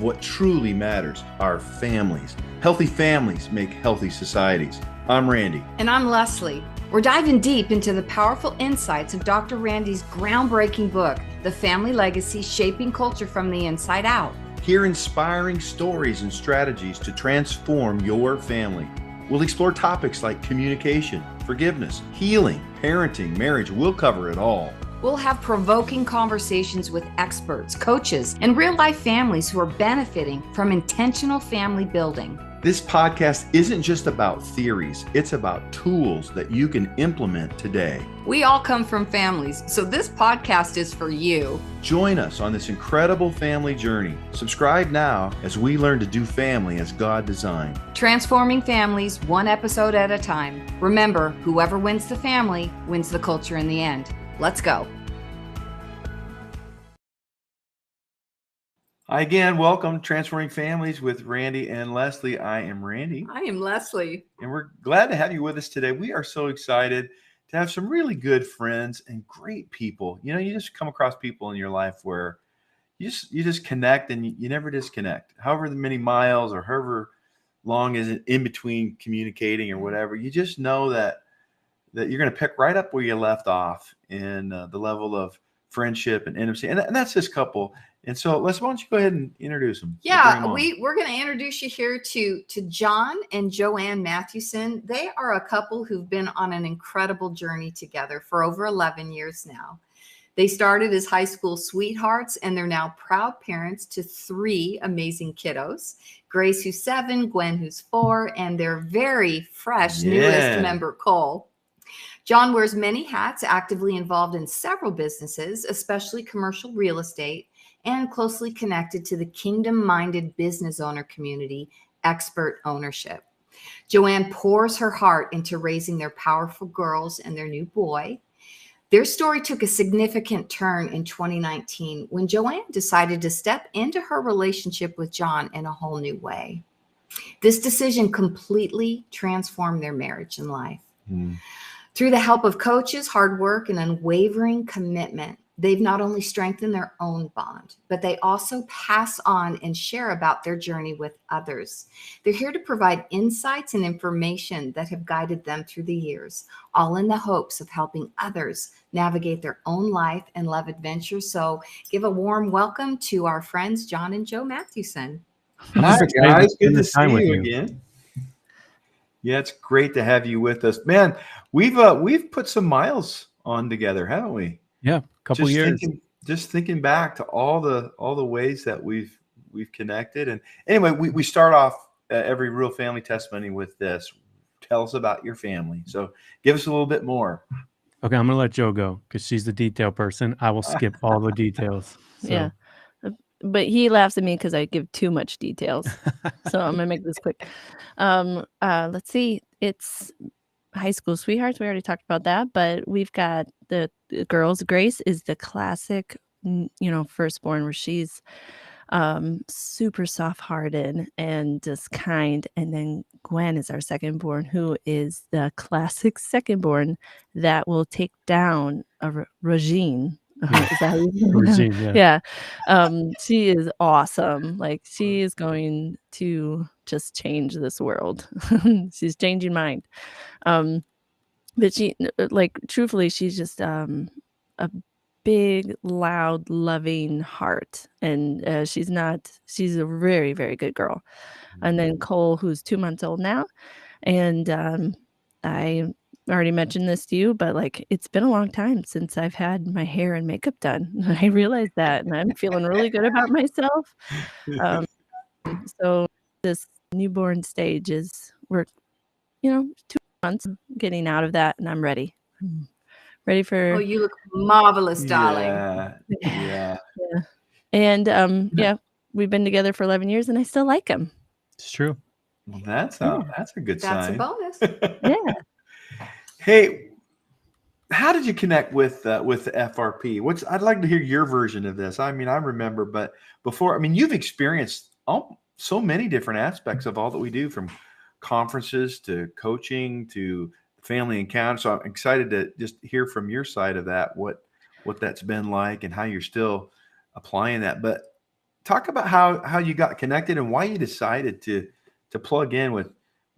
What truly matters, our families. Healthy families make healthy societies. I'm Randy. And I'm Leslie. We're diving deep into the powerful insights of Dr. Randy's groundbreaking book, The Family Legacy: Shaping Culture from the Inside Out. Hear inspiring stories and strategies to transform your family. We'll explore topics like communication, forgiveness, healing, parenting, marriage. We'll cover it all. We'll have provoking conversations with experts, coaches, and real-life families who are benefiting from intentional family building. This podcast isn't just about theories. It's about tools that you can implement today. We all come from families, so this podcast is for you. Join us on this incredible family journey. Subscribe now as we learn to do family as God designed. Transforming families one episode at a time. Remember, whoever wins the family wins the culture in the end. Let's go. Hi again. Welcome to Transforming Families with Randy and Leslie. I am Randy. I am Leslie. And we're glad to have you with us today. We are so excited to have some really good friends and great people. You know, you just come across people in your life where you just connect and you never disconnect. However many miles or however long is it in between communicating or whatever, you just know that you're going to pick right up where you left off in the level of friendship and intimacy. And that's this couple. And so, Les, why don't you go ahead and introduce them? Yeah, we're going to introduce you here to John and JoAnn Mathewson. They are a couple who've been on an incredible journey together for over 11 years now. They started as high school sweethearts, and they're now proud parents to 3 amazing kiddos. Grace, who's 7, Gwen, who's 4, and their very fresh newest member, Cole. John wears many hats, actively involved in several businesses, especially commercial real estate, and closely connected to the kingdom-minded business owner community, Expert Ownership. JoAnn pours her heart into raising their powerful girls and their new boy. Their story took a significant turn in 2019 when JoAnn decided to step into her relationship with John in a whole new way. This decision completely transformed their marriage and life. Through the help of coaches, hard work, and unwavering commitment, they've not only strengthened their own bond, but they also pass on and share about their journey with others. They're here to provide insights and information that have guided them through the years, all in the hopes of helping others navigate their own life and love adventures. So give a warm welcome to our friends, John and JoAnn Mathewson. Hi, guys. Good to see you again. Yeah, it's great to have you with us. Man, we've put some miles on together, haven't we? Yeah, a couple years. Just thinking back to all the ways that we've connected. And anyway, we start off every real family testimony with this. Tell us about your family. So give us a little bit more. Okay, I'm gonna let Jo go because she's the detail person. I will skip all the details. So. Yeah, but he laughs at me because I give too much details. So I'm gonna make this quick. Let's see. It's high school sweethearts. We already talked about that, but we've got the girls. Grace is the classic, firstborn, where she's super soft-hearted and just kind. And then Gwen is our secondborn, who is the classic secondborn that will take down a Regine. Is that how you say Regine, yeah. She is awesome. Like, she is going to just change this world. She's changing mind. But she, truthfully, she's just a big, loud, loving heart. And she's a very, very good girl. And then Cole, who's 2 months old now. And I already mentioned this to you, but it's been a long time since I've had my hair and makeup done. I realized that, and I'm feeling really good about myself. So this newborn stage we're 2 months getting out of that, and I'm ready. I'm ready for. Oh, you look marvelous, darling. Yeah. And we've been together for 11 years, and I still like him. It's true. Well, that's a good sign. That's a bonus. Yeah. Hey, how did you connect with the FRP? I'd like to hear your version of this. I mean, I remember, but before, you've experienced so many different aspects of all that we do, from conferences to coaching to family encounters. So I'm excited to just hear from your side of that, what that's been like and how you're still applying that. But talk about how you got connected and why you decided to plug in with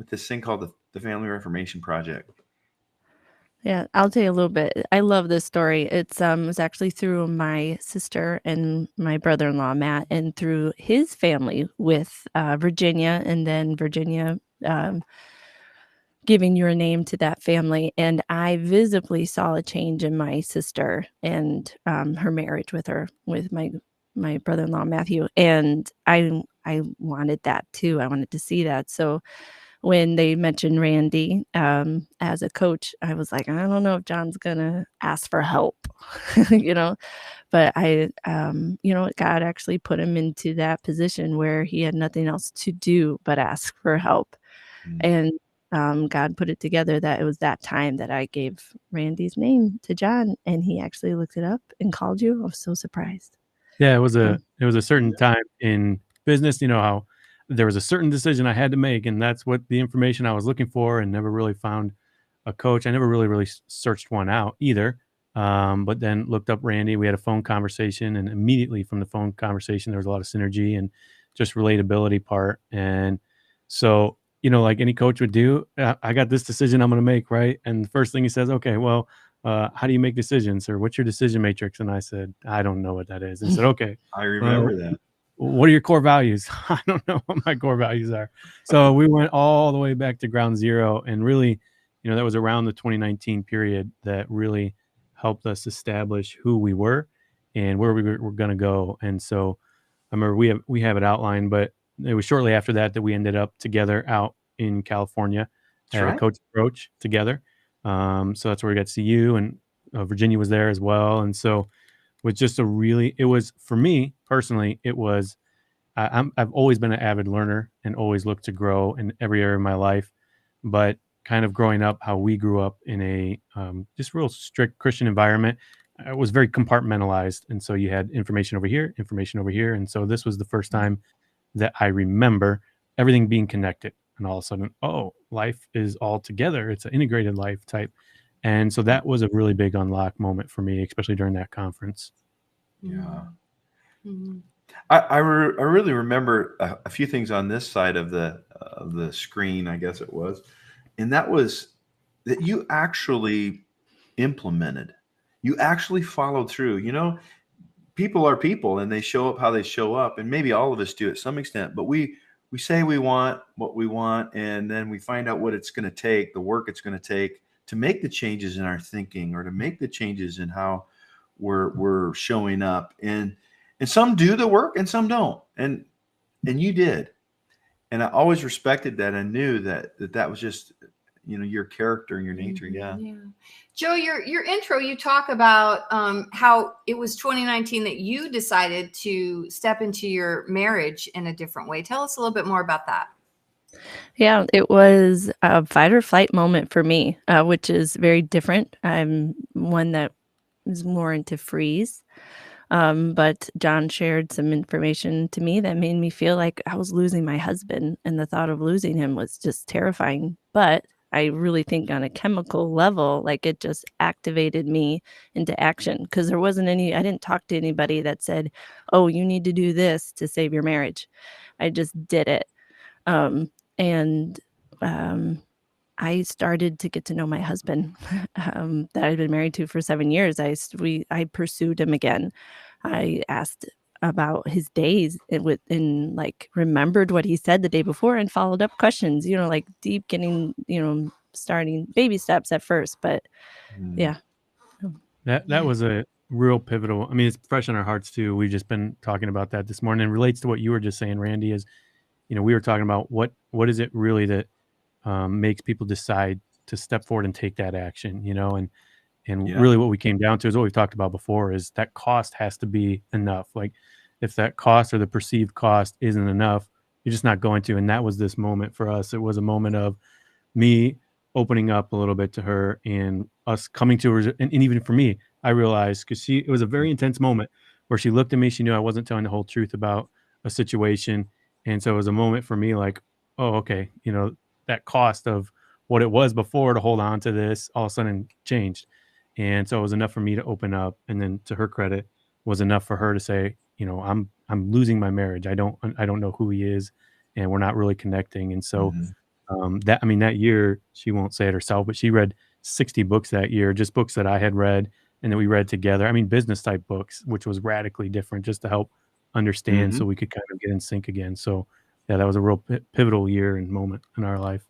this thing called the Family Reformation Project. Yeah, I'll tell you a little bit. I love this story. It was actually through my sister and my brother-in-law Matt, and through his family with Virginia, and then Virginia giving your name to that family. And I visibly saw a change in my sister and her marriage with my brother-in-law Matthew, and I wanted that too. I wanted to see that. So when they mentioned Randy as a coach, I was like, I don't know if John's gonna ask for help, you know. But God actually put him into that position where he had nothing else to do but ask for help. Mm. And God put it together that it was that time that I gave Randy's name to John, and he actually looked it up and called you. I was so surprised. Yeah, it was Um, a certain time in business, how there was a certain decision I had to make, and that's what the information I was looking for, and never really found a coach. I never really searched one out either. But then looked up Randy. We had a phone conversation, and immediately from the phone conversation, there was a lot of synergy and just relatability part. And so, like any coach would do, I got this decision I'm going to make, right? And the first thing he says, okay, well, how do you make decisions, or what's your decision matrix? And I said, I don't know what that is. And said, okay, I remember that. what are your core values? I don't know what my core values are. So we went all the way back to ground zero, and really, that was around the 2019 period that really helped us establish who we were and where we were going to go. And so I remember we have it outlined, but it was shortly after that we ended up together out in California That's at right. a coach approach together. So that's where we got to see you, and Virginia was there as well. And so was just it was, for me personally, it was, I've always been an avid learner and always looked to grow in every area of my life, but kind of growing up, how we grew up in a just real strict Christian environment, it was very compartmentalized. And so you had information over here. And so this was the first time that I remember everything being connected, and all of a sudden, oh, life is all together. It's an integrated life type. And so that was a really big unlock moment for me, especially during that conference. Yeah. Mhm. I really remember a few things on this side of the screen, I guess it was, and that was that you actually implemented, you actually followed through. People are people, and they show up how they show up, and maybe all of us do at some extent. But we say we want what we want, and then we find out what it's going to take, the work it's going to take to make the changes in our thinking, or to make the changes in how we're showing up. And some do the work and some don't. And you did. And I always respected that. I knew that was just, your character and your nature. Yeah. Yeah. Joe, your intro, you talk about how it was 2019 that you decided to step into your marriage in a different way. Tell us a little bit more about that. Yeah, it was a fight or flight moment for me, which is very different. I'm one that is more into freeze. But John shared some information to me that made me feel like I was losing my husband, and the thought of losing him was just terrifying. But I really think on a chemical level, like, it just activated me into action, because I didn't talk to anybody that said, oh, you need to do this to save your marriage. I just did it. And I started to get to know my husband that I'd been married to for 7 years. I pursued him again. I asked about his days and like remembered what he said the day before, and followed up questions, like deep, getting, starting baby steps at first. But yeah. That was a real pivotal. I mean, it's fresh in our hearts too. We've just been talking about that this morning. It relates to what you were just saying, Randy, is, we were talking about what is it really that makes people decide to step forward and take that action, and Yeah. really what we came down to is what we've talked about before, is that cost has to be enough. Like, if that cost or the perceived cost isn't enough, you're just not going to. And that was this moment for us. It was a moment of me opening up a little bit to her, and us coming to her. And even for me, I realized, because it was a very intense moment where she looked at me. She knew I wasn't telling the whole truth about a situation. And so it was a moment for me like, oh, okay, that cost of what it was before to hold on to this all of a sudden changed. And so it was enough for me to open up. And then, to her credit, was enough for her to say, I'm losing my marriage. I don't know who he is, and we're not really connecting. And so that year, she won't say it herself, but she read 60 books that year, just books that I had read and that we read together. I mean, business type books, which was radically different, just to help understand so we could kind of get in sync again. So yeah, that was a real pivotal year and moment in our life.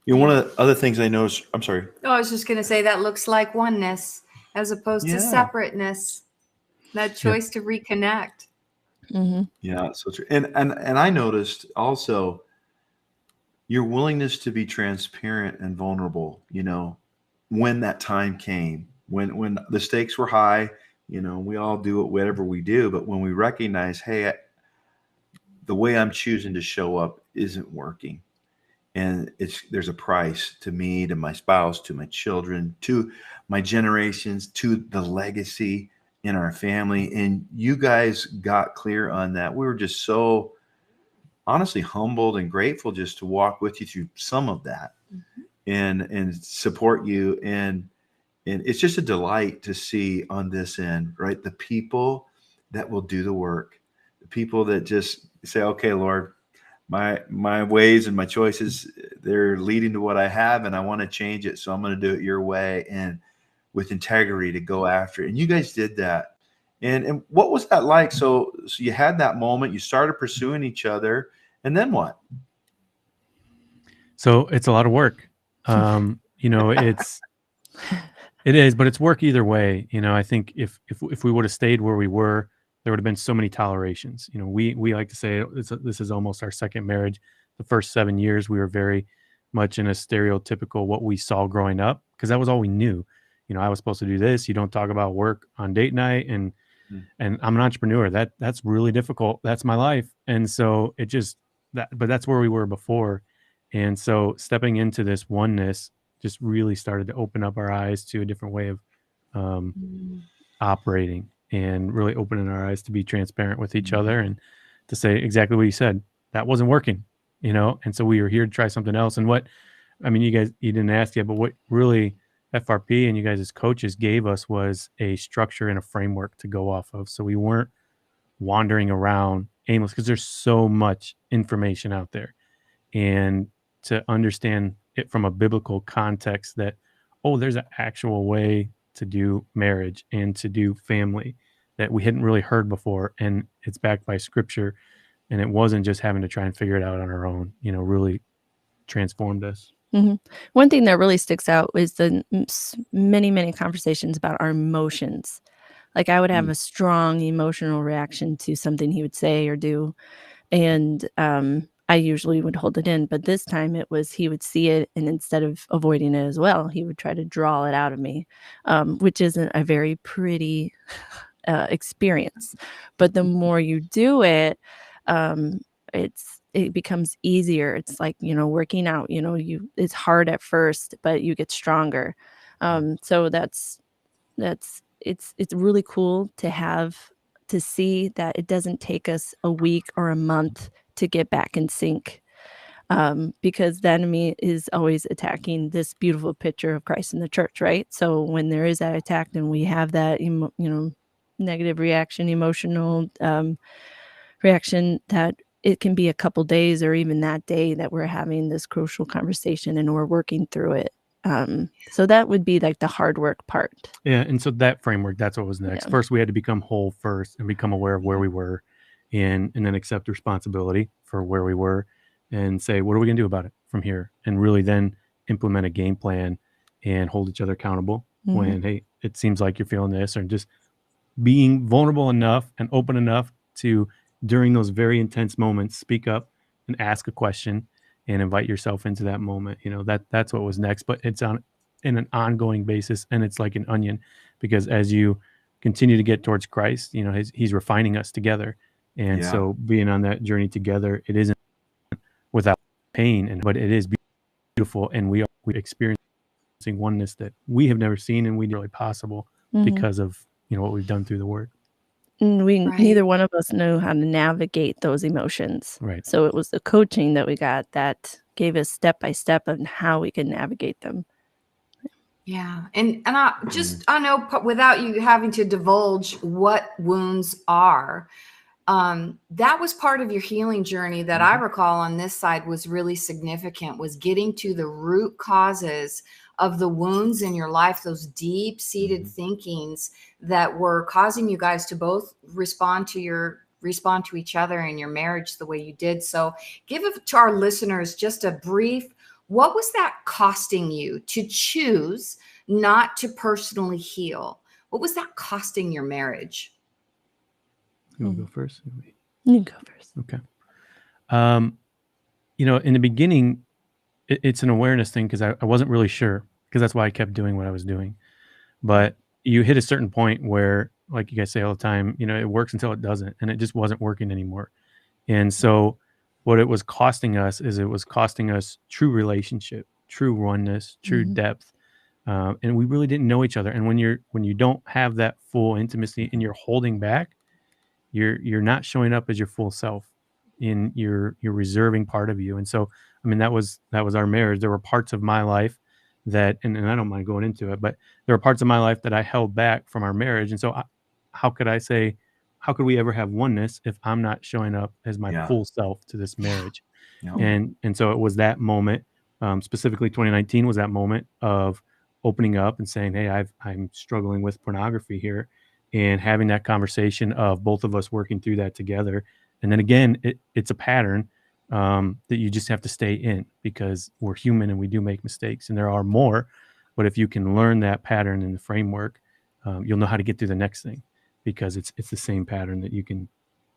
One of the other things I noticed, I'm sorry. Oh, I was just going to say that looks like oneness as opposed to separateness. That choice to reconnect. Yeah, so true. And I noticed also your willingness to be transparent and vulnerable, when that time came, when the stakes were high, we all do it, whatever we do. But when we recognize, hey, the way I'm choosing to show up isn't working. And there's a price to me, to my spouse, to my children, to my generations, to the legacy in our family. And you guys got clear on that. We were just so honestly humbled and grateful just to walk with you through some of that and support you. And it's just a delight to see on this end, right? The people that will do the work, the people that just say, okay, Lord, my ways and my choices, they're leading to what I have, and I want to change it. So I'm going to do it your way and with integrity to go after it. And you guys did that. And what was that like? So you had that moment, you started pursuing each other, and then what? So it's a lot of work. It is, but it's work either way. I think if we would have stayed where we were, there would have been so many tolerations. We like to say this is almost our second marriage. The first 7 years, we were very much in a stereotypical what we saw growing up, because that was all we knew. I was supposed to do this. You don't talk about work on date night, and I'm an entrepreneur. That's really difficult. That's my life. And so but that's where we were before. And so stepping into this oneness just really started to open up our eyes to a different way of operating, and really opening our eyes to be transparent with each other and to say exactly what you said. That wasn't working, and so we were here to try something else. And you didn't ask yet, but what really FRP and you guys as coaches gave us was a structure and a framework to go off of. So we weren't wandering around aimless, because there's so much information out there. And to understand it from a biblical context that, there's an actual way to do marriage and to do family that we hadn't really heard before. And it's backed by scripture. And it wasn't just having to try and figure it out on our own, really transformed us. One thing that really sticks out is the many, many conversations about our emotions. Like I would have a strong emotional reaction to something he would say or do. And I usually would hold it in, but this time it was he would see it, and instead of avoiding it as well, he would try to draw it out of me, which isn't a very pretty experience. But the more you do it, it becomes easier. It's like, working out, it's hard at first, but you get stronger. So it's really cool to see that it doesn't take us a week or a month to get back in sync, because the enemy is always attacking this beautiful picture of Christ in the church, right? So when there is that attack and we have that, negative reaction, emotional reaction, that it can be a couple days or even that day that we're having this crucial conversation and we're working through it. So that would be like the hard work part. Yeah. And so that framework, that's what was next. Yeah. First, we had to become whole first and become aware of where we were, and then accept responsibility for where we were and say, what are we going to do about it from here? And really then implement a game plan and hold each other accountable when, hey, it seems like you're feeling this, or just being vulnerable enough and open enough to, during those very intense moments, speak up and ask a question and invite yourself into that moment. That's what was next, but it's in an ongoing basis, and it's like an onion, because as you continue to get towards Christ, he's refining us together. And so being on that journey together, it isn't without pain, but it is beautiful. And we experiencing oneness that we have never seen, and we really possible because of, what we've done through the work. And neither one of us knew how to navigate those emotions. Right. So it was the coaching that we got that gave us step by step on how we can navigate them. Yeah. And I know without you having to divulge what wounds are, that was part of your healing journey that I recall on this side was really significant, was getting to the root causes of the wounds in your life, those deep seated thinkings that were causing you guys to both respond to each other in your marriage the way you did. So give it to our listeners just a brief, what was that costing you to choose not to personally heal? What was that costing your marriage? You want to go first? You go first. Okay. In the beginning, it's an awareness thing because I wasn't really sure, because that's why I kept doing what I was doing. But you hit a certain point where, like you guys say all the time, it works until it doesn't, and it just wasn't working anymore. And so what it was costing us is it was costing us true relationship, true oneness, true depth. And we really didn't know each other. And when you don't have that full intimacy and you're holding back, you're not showing up as your full self, in you're reserving part of you. And so, that was our marriage. There were parts of my life that, and I don't mind going into it, but there were parts of my life that I held back from our marriage. And so how could we ever have oneness if I'm not showing up as my full self to this marriage? And so it was that moment, specifically 2019 was that moment of opening up and saying, hey, I'm struggling with pornography here, and having that conversation of both of us working through that together. And then again, it's a pattern that you just have to stay in, because we're human and we do make mistakes, and there are more. But if you can learn that pattern in the framework, you'll know how to get through the next thing, because it's the same pattern that you can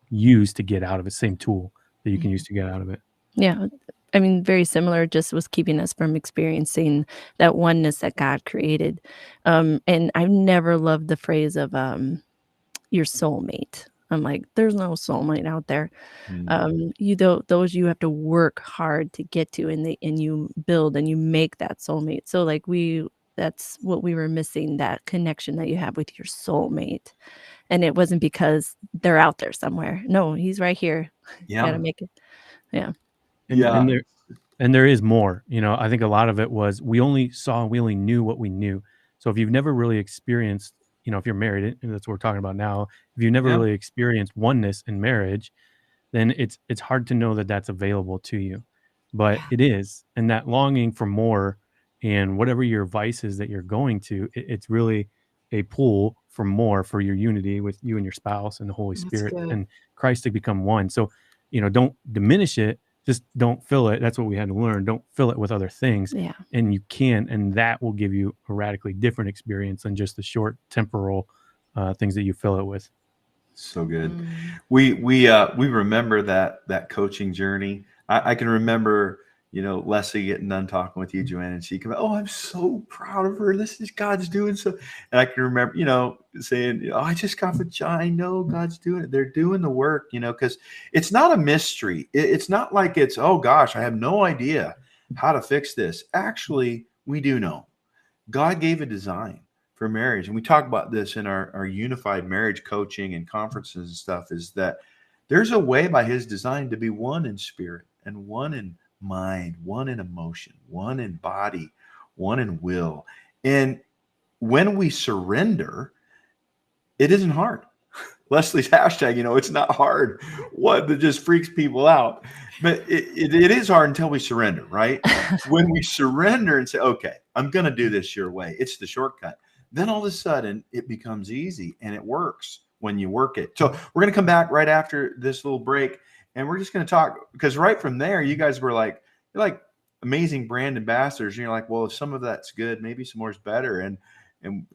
use to get out of it, same tool that you can use to get out of it. Yeah. Very similar, just was keeping us from experiencing that oneness that God created. And I've never loved the phrase of your soulmate. I'm like, there's no soulmate out there. Those you have to work hard to get to, and you build and you make that soulmate. So like that's what we were missing, that connection that you have with your soulmate. And it wasn't because they're out there somewhere. No, he's right here. You gotta make it. Yeah. And there is more. I think a lot of it was we only knew what we knew. So if you've never really experienced, if you're married, and that's what we're talking about now, if you've never really experienced oneness in marriage, then it's hard to know that that's available to you. But it is. And that longing for more, and whatever your vices that you're going to, it's really a pull for more, for your unity with you and your spouse and the Holy Spirit and Christ to become one. So, don't diminish it. Just don't fill it. That's what we had to learn. Don't fill it with other things. Yeah. And you can, and that will give you a radically different experience than just the short temporal things that you fill it with. So good. We remember that coaching journey. I can remember, Leslie getting done talking with you, JoAnn, and she come, oh, I'm so proud of her. This is God's doing so. And I can remember, saying, I just got with John. I know God's doing it. They're doing the work, because it's not a mystery. It's not like it's, oh gosh, I have no idea how to fix this. Actually, we do know. God gave a design for marriage. And we talk about this in our unified marriage coaching and conferences and stuff, is that there's a way by his design to be one in spirit and one in mind, one in emotion, one in body, one in will. And when we surrender, it isn't hard. Leslie's hashtag, it's not hard. What that just freaks people out. But it is hard until we surrender, right? When we surrender and say, okay, I'm going to do this your way. It's the shortcut. Then all of a sudden it becomes easy, and it works when you work it. So we're going to come back right after this little break, and we're just going to talk, because right from there, you guys were like, you're like amazing brand ambassadors. And you're like, well, if some of that's good, maybe some more is better. And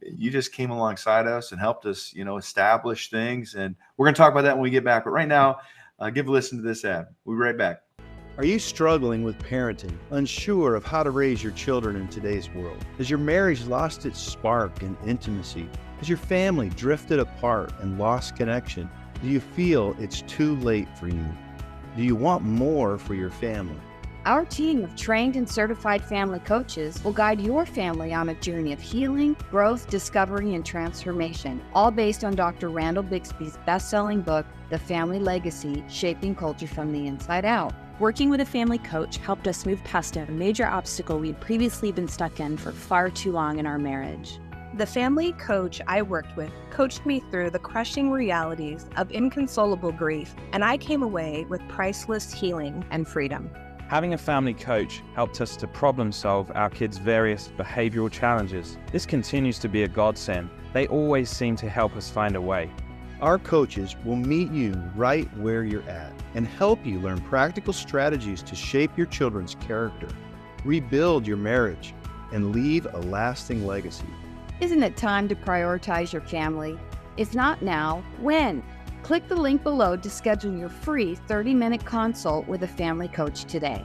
you just came alongside us and helped us, establish things. And we're going to talk about that when we get back. But right now, give a listen to this ad. We'll be right back. Are you struggling with parenting, unsure of how to raise your children in today's world? Has your marriage lost its spark and intimacy? Has your family drifted apart and lost connection? Do you feel it's too late for you? Do you want more for your family? Our team of trained and certified family coaches will guide your family on a journey of healing, growth, discovery, and transformation, all based on Dr. Randall Bixby's best-selling book, The Family Legacy: Shaping Culture from the Inside Out. Working with a family coach helped us move past a major obstacle we'd previously been stuck in for far too long in our marriage. The family coach I worked with coached me through the crushing realities of inconsolable grief, and I came away with priceless healing and freedom. Having a family coach helped us to problem solve our kids' various behavioral challenges. This continues to be a godsend. They always seem to help us find a way. Our coaches will meet you right where you're at and help you learn practical strategies to shape your children's character, rebuild your marriage, and leave a lasting legacy. Isn't it time to prioritize your family? If not now, when? Click the link below to schedule your free 30-minute consult with a family coach today.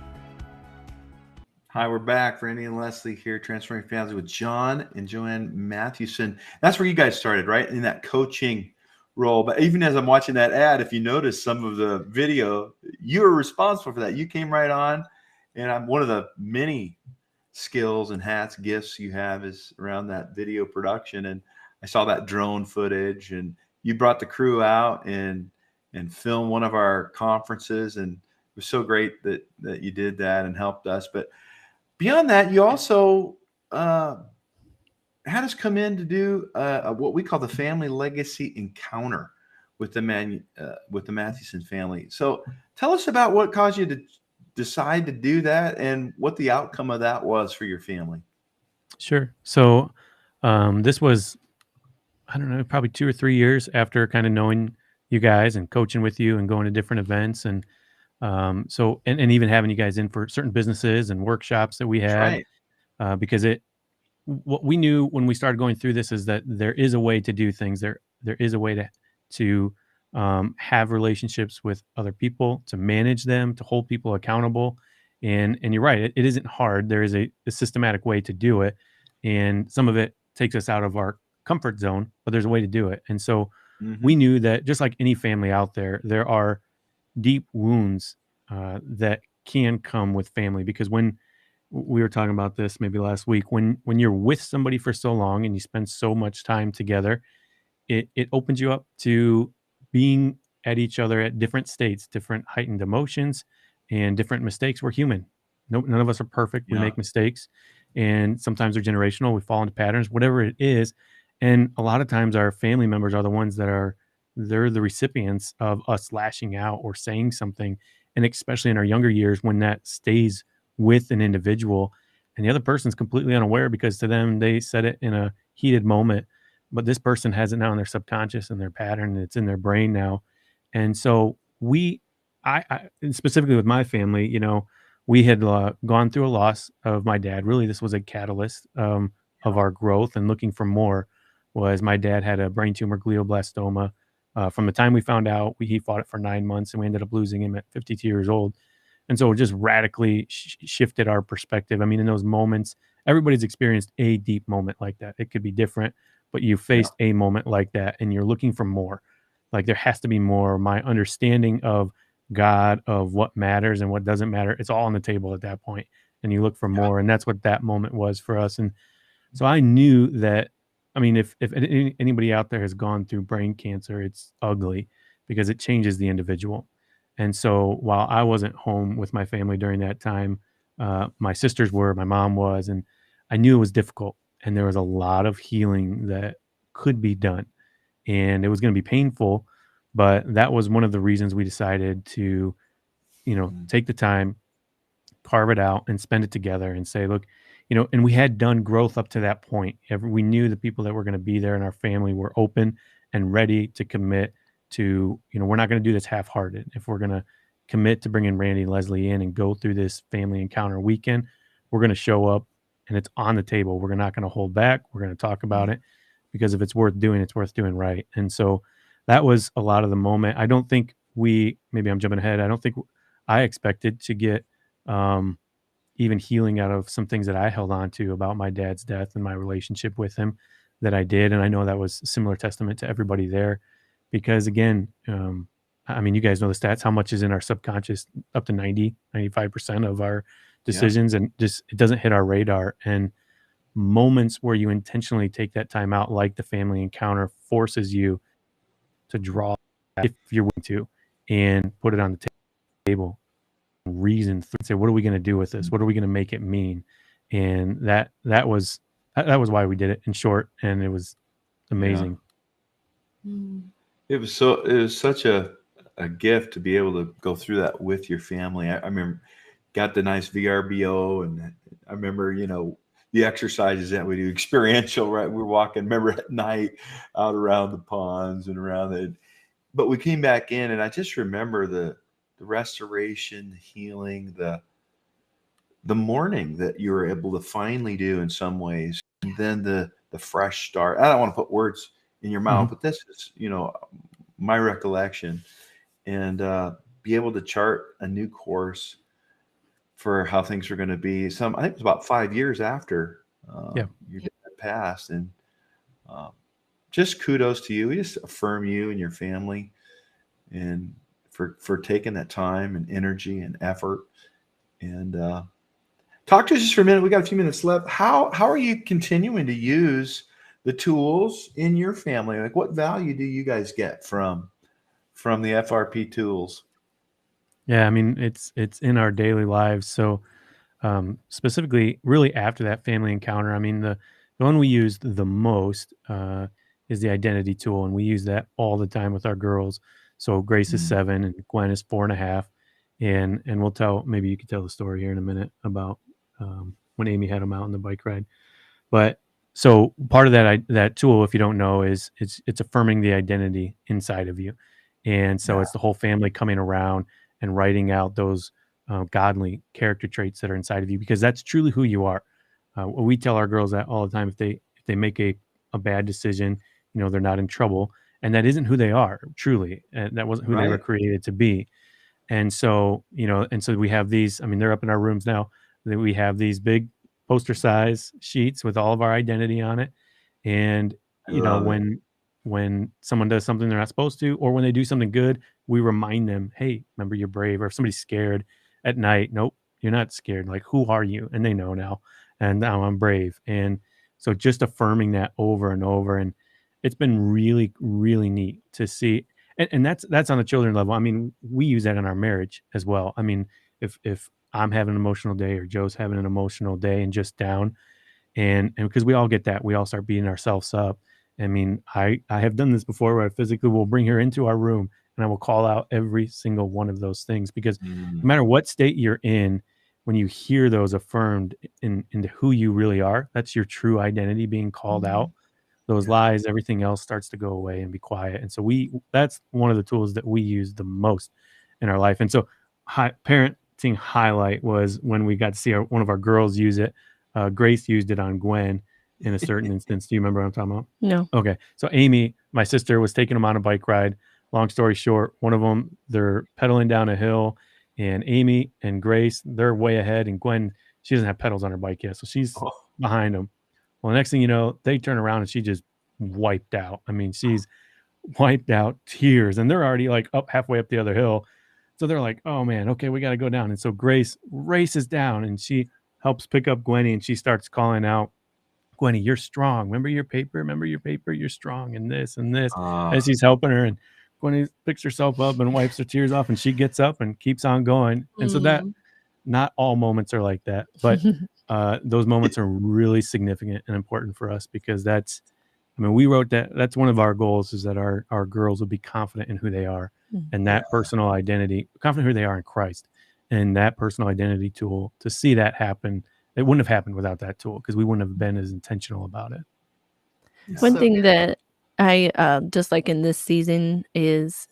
Hi, we're back. Randy and Leslie here, Transforming Families with John and JoAnn Mathewson. That's where you guys started, right? In that coaching role. But even as I'm watching that ad, if you notice some of the video, you were responsible for that. You came right on. And I'm one of the many skills and hats, gifts you have is around that video production. And I saw that drone footage, and you brought the crew out and filmed one of our conferences. And it was so great that you did that and helped us. But beyond that, you also had us come in to do what we call the Family Legacy Encounter with the Mathewson family. So tell us about what caused you to decide to do that and what the outcome of that was for your family. Sure. So this was, I don't know, probably 2 or 3 years after kind of knowing you guys and coaching with you and going to different events. And so even having you guys in for certain businesses and workshops that we had, right. Because what we knew when we started going through this is that there is a way to do things. There is a way to have relationships with other people, to manage them, to hold people accountable. And you're right, it isn't hard. There is a systematic way to do it. And some of it takes us out of our comfort zone, but there's a way to do it. And so we knew that just like any family out there, there are deep wounds that can come with family, because when we were talking about this maybe last week, when you're with somebody for so long and you spend so much time together, it opens you up to being at each other at different states, different heightened emotions, and different mistakes. We're human. None of us are perfect. We make mistakes, and sometimes they're generational. We fall into patterns, whatever it is. And a lot of times our family members are the ones they're the recipients of us lashing out or saying something. And especially in our younger years, when that stays with an individual and the other person's completely unaware, because to them, they said it in a heated moment, but this person has it now in their subconscious and their pattern, and it's in their brain now. And so I and specifically with my family, we had gone through a loss of my dad. Really, this was a catalyst of our growth and looking for more. Was my dad had a brain tumor, glioblastoma. From the time we found out, he fought it for 9 months, and we ended up losing him at 52 years old. And so it just radically shifted our perspective. I mean, in those moments, everybody's experienced a deep moment like that. It could be different, but you faced a moment like that and you're looking for more. Like there has to be more. My understanding of God, of what matters and what doesn't matter, it's all on the table at that point. And you look for more. And that's what that moment was for us. And so I knew that, I mean, if anybody out there has gone through brain cancer, it's ugly because it changes the individual. And so while I wasn't home with my family during that time, my sisters were, my mom was, and I knew it was difficult. And there was a lot of healing that could be done. And it was going to be painful, but that was one of the reasons we decided to, take the time, carve it out, and spend it together and say, look, and we had done growth up to that point. We knew the people that were going to be there in our family were open and ready to commit to, we're not going to do this half-hearted. If we're going to commit to bringing Randy and Leslie in and go through this family encounter weekend, we're going to show up and it's on the table. We're not going to hold back. We're going to talk about it, because if it's worth doing, it's worth doing right. And so that was a lot of the moment. I don't think maybe I'm jumping ahead. I don't think I expected to get even healing out of some things that I held on to about my dad's death and my relationship with him that I did. And I know that was a similar testament to everybody there, because again, I mean, you guys know the stats, how much is in our subconscious, up to 95% of our decisions, and just, it doesn't hit our radar. And moments where you intentionally take that time out, like the family encounter, forces you to draw, if you're willing to, and put it on the table, reason through, say, what are we going to do with this? What are we going to make it mean? And that was why we did it, in short. And it was amazing. It was such a gift to be able to go through that with your family. I remember got the nice VRBO, and I remember, the exercises that we do, experiential, right? We're walking, remember, at night out around the ponds and around it. But we came back in, and I just remember the restoration, the healing, the mourning that you were able to finally do in some ways. And then the fresh start. I don't want to put words in your mouth, but this is, my recollection, and be able to chart a new course for how things are going to be. I think it was about 5 years after your dad passed, and just kudos to you. We just affirm you and your family, and for taking that time and energy and effort. And talk to us just for a minute. We got a few minutes left. How are you continuing to use the tools in your family? Like, what value do you guys get from the FRP tools? Yeah, I mean, it's in our daily lives. So specifically, really after that family encounter, I mean, the one we used the most is the identity tool, and we use that all the time with our girls. So Grace is 7 and Gwen is 4.5, and we'll tell, maybe you could tell the story here in a minute about when Amy had them out on the bike ride. But so part of that tool, if you don't know, is it's affirming the identity inside of you, and so it's the whole family coming around and writing out those godly character traits that are inside of you, because that's truly who you are. We tell our girls that all the time. If they make a bad decision, they're not in trouble, and that isn't who they are truly, and that wasn't who they were created to be. And so we have these. I mean, they're up in our rooms now. That we have these big poster size sheets with all of our identity on it, and when someone does something they're not supposed to, or when they do something good, we remind them, hey, remember, you're brave. Or if somebody's scared at night, nope, you're not scared. Like, who are you? And they know now, and now I'm brave. And so just affirming that over and over. And it's been really, really neat to see. And that's on the children level. I mean, we use that in our marriage as well. I mean, if I'm having an emotional day, or Joe's having an emotional day and just down, and because we all get that, we all start beating ourselves up. I mean, I have done this before, where I physically will bring her into our room and I will call out every single one of those things, because no matter what state you're in, when you hear those affirmed into who you really are, that's your true identity being called out. Those lies, everything else starts to go away and be quiet. And so that's one of the tools that we use the most in our life. And so parenting highlight was when we got to see one of our girls use it. Grace used it on Gwen in a certain instance. Do you remember what I'm talking about? No. Okay. So Amy, my sister, was taking them on a bike ride. Long story short, one of them, they're pedaling down a hill, and Amy and Grace, they're way ahead, and Gwen, she doesn't have pedals on her bike yet, so she's behind them. Well, the next thing you know, they turn around and she just wiped out. I mean, she's wiped out, tears, and they're already like halfway up the other hill. So they're like, oh man, okay, we got to go down. And so Grace races down, and she helps pick up Gwenny, and she starts calling out, Gwenny, you're strong. Remember your paper, you're strong, and this and this. As she's helping her, and Gwenny picks herself up and wipes her tears off, and she gets up and keeps on going. And so that, not all moments are like that, but those moments are really significant and important for us, because we wrote that's one of our goals, is that our girls will be confident in who they are, and that personal identity, confident who they are in Christ, and that personal identity tool, to see that happen. It wouldn't have happened without that tool, because we wouldn't have been as intentional about it. One thing that I just like in this season is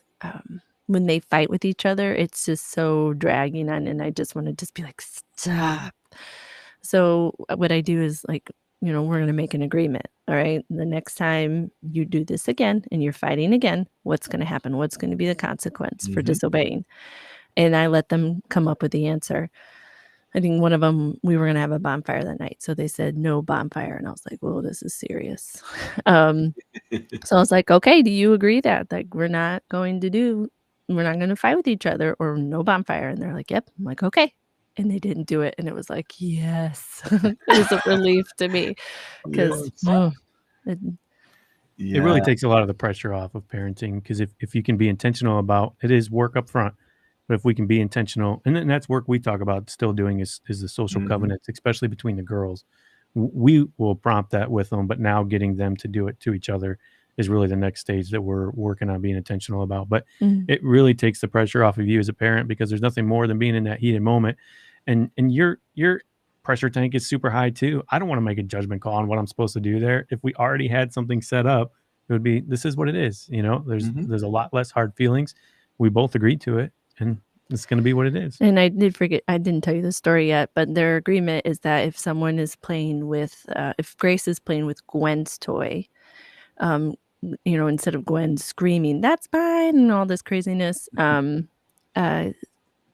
when they fight with each other, it's just so dragging on, and I just want to just be like, stop. So what I do is, like, we're going to make an agreement. All right. The next time you do this again and you're fighting again, what's going to happen? What's going to be the consequence for disobeying? And I let them come up with the answer. I think one of them, we were going to have a bonfire that night. So they said no bonfire. And I was like, whoa, this is serious. So I was like, okay, do you agree that we're not going to do we're not going to fight with each other or no bonfire. And they're like, yep. I'm like, okay. And they didn't do it. And it was like, yes. It was a relief to me because It really takes a lot of the pressure off of parenting, because if you can be intentional about it, is work up front. But if we can be intentional, and then that's work we talk about still doing is the social covenants, especially between the girls. We will prompt that with them, but now getting them to do it to each other is really the next stage that we're working on being intentional about. But it really takes the pressure off of you as a parent, because there's nothing more than being in that heated moment. And your pressure tank is super high too. I don't want to make a judgment call on what I'm supposed to do there. If we already had something set up, it would be, this is what it is. There's a lot less hard feelings. We both agreed to it, and it's going to be what it is. And I didn't tell you the story yet, but their agreement is that if someone is playing with, if Grace is playing with Gwen's toy, instead of Gwen screaming, "That's mine," and all this craziness,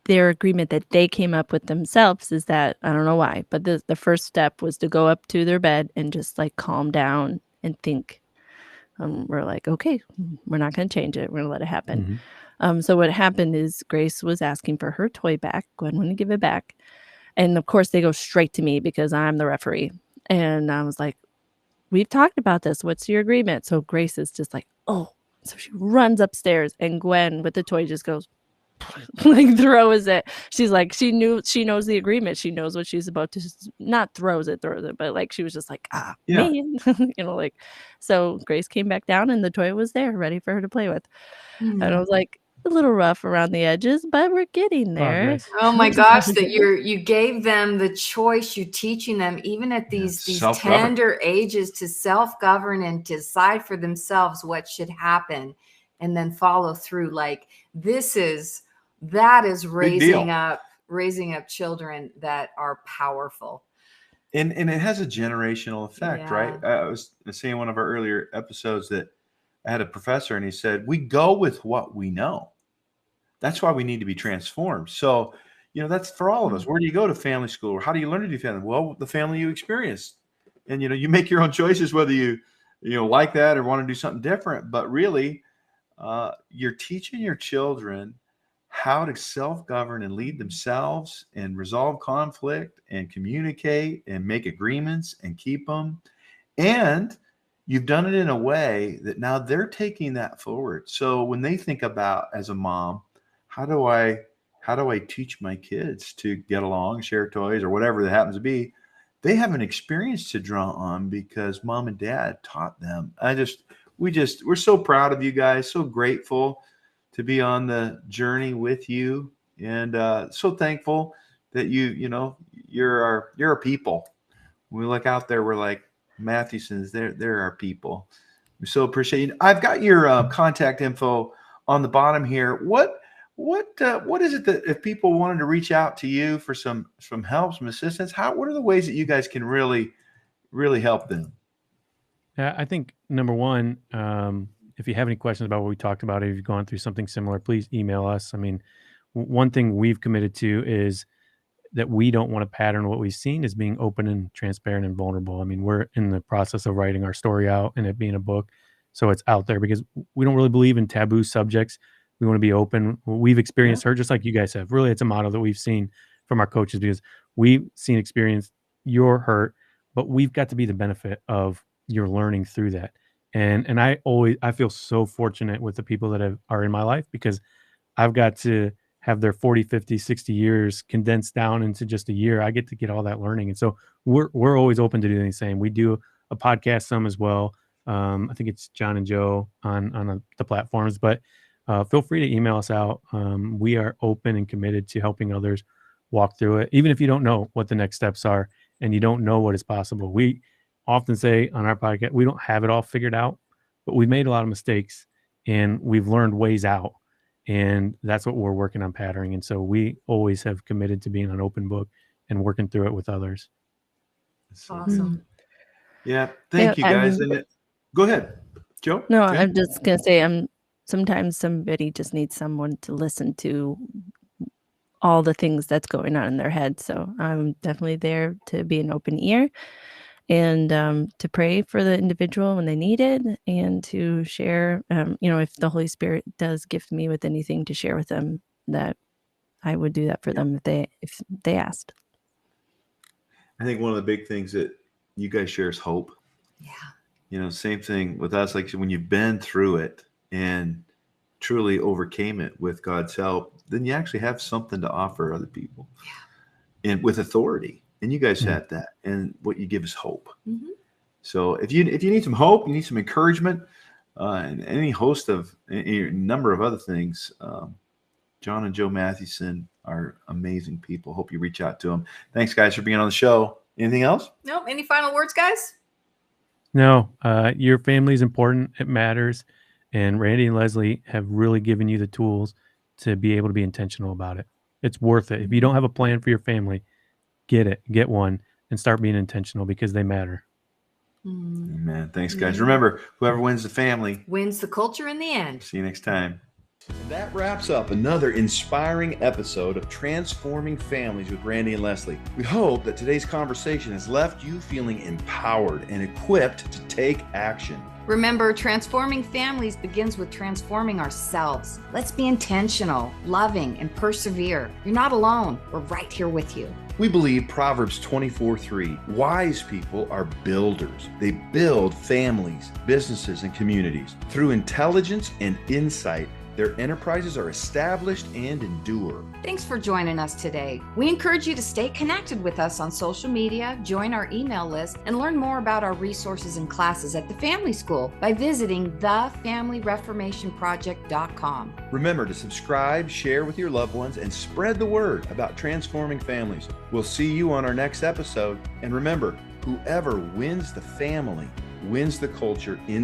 their agreement that they came up with themselves is that, I don't know why, but the first step was to go up to their bed and just like calm down and think. We're like, okay, we're not going to change it. We're going to let it happen. So what happened is Grace was asking for her toy back. Gwen wouldn't give it back. And of course they go straight to me because I'm the referee. And I was like, we've talked about this. What's your agreement? So Grace is just like, oh. So she runs upstairs, and Gwen with the toy just goes, like throws it. She's like, she knows the agreement. She knows what she's about to, not throws it, but like she was just like, man, like, so Grace came back down and the toy was there ready for her to play with. And I was like, a little rough around the edges, but we're getting there. Oh my gosh, that you gave them the choice. You're teaching them even at these tender ages to self-govern and decide for themselves what should happen, and then follow through. Like that is raising up children that are powerful. And it has a generational effect, right? I was saying in one of our earlier episodes that I had a professor, and he said, we go with what we know. That's why we need to be transformed. So, that's for all of us. Where do you go to family school? Or how do you learn to do family? Well, the family you experienced. And, you make your own choices, whether you like that or want to do something different. But really, you're teaching your children how to self-govern and lead themselves and resolve conflict and communicate and make agreements and keep them. And you've done it in a way that now they're taking that forward. So when they think about, as a mom, how do I teach my kids to get along, share toys, or whatever that happens to be, they have an experience to draw on because mom and dad taught them. We're so proud of you guys, so grateful to be on the journey with you, and so thankful that you're our people. When we look out there, we're like, Mathewsons, they're our people. We so appreciate you. I've got your contact info on the bottom here. What is it that if people wanted to reach out to you for some help, some assistance, what are the ways that you guys can really, really help them? Yeah, I think number one, if you have any questions about what we talked about, if you've gone through something similar, please email us. I mean, one thing we've committed to is that we don't want to pattern what we've seen as being open and transparent and vulnerable. I mean, we're in the process of writing our story out and it being a book, so it's out there because we don't really believe in taboo subjects. We want to be open. We've experienced her just like you guys have. Really, it's a model that we've seen from our coaches because we've experienced your hurt, but we've got to be the benefit of your learning through that. And I feel so fortunate with the people that are in my life because I've got to have their 40, 50, 60 years condensed down into just a year. I get to get all that learning. And so we're always open to doing the same. We do a podcast some as well. I think it's John and Joe on the platforms, but feel free to email us out. We are open and committed to helping others walk through it. Even if you don't know what the next steps are and you don't know what is possible. We often say on our podcast, we don't have it all figured out, but we've made a lot of mistakes and we've learned ways out. And that's what we're working on patterning. And so we always have committed to being an open book and working through it with others. Awesome. Yeah. Thank you guys. Go ahead, Joe. No, I'm just going to say sometimes somebody just needs someone to listen to all the things that's going on in their head. So I'm definitely there to be an open ear. and to pray for the individual when they need it, and to share, if the Holy Spirit does gift me with anything to share with them, that I would do that for them if they asked. I think one of the big things that you guys share is hope. Yeah. Same thing with us. Like when you've been through it and truly overcame it with God's help, then you actually have something to offer other people. Yeah. And with authority. And you guys had that. And what you give is hope. Mm-hmm. So if you need some hope, you need some encouragement, and any host of a number of other things, John and JoAnn Mathewson are amazing people. Hope you reach out to them. Thanks, guys, for being on the show. Anything else? Nope. Any final words, guys? No, your family is important. It matters. And Randy and Leslie have really given you the tools to be able to be intentional about it. It's worth it. If you don't have a plan for your family, get one and start being intentional, because they matter. Amen. Thanks, guys. Remember, whoever wins the family wins the culture in the end. See you next time. And that wraps up another inspiring episode of Transforming Families with Randy and Leslie. We hope that today's conversation has left you feeling empowered and equipped to take action. Remember, transforming families begins with transforming ourselves. Let's be intentional, loving, and persevere. You're not alone. We're right here with you. We believe Proverbs 24:3. Wise people are builders. They build families, businesses, and communities. Through intelligence and insight, their enterprises are established and endure. Thanks for joining us today. We encourage you to stay connected with us on social media, join our email list, and learn more about our resources and classes at the Family School by visiting thefamilyreformationproject.com. Remember to subscribe, share with your loved ones, and spread the word about transforming families. We'll see you on our next episode. And remember, whoever wins the family wins the culture in the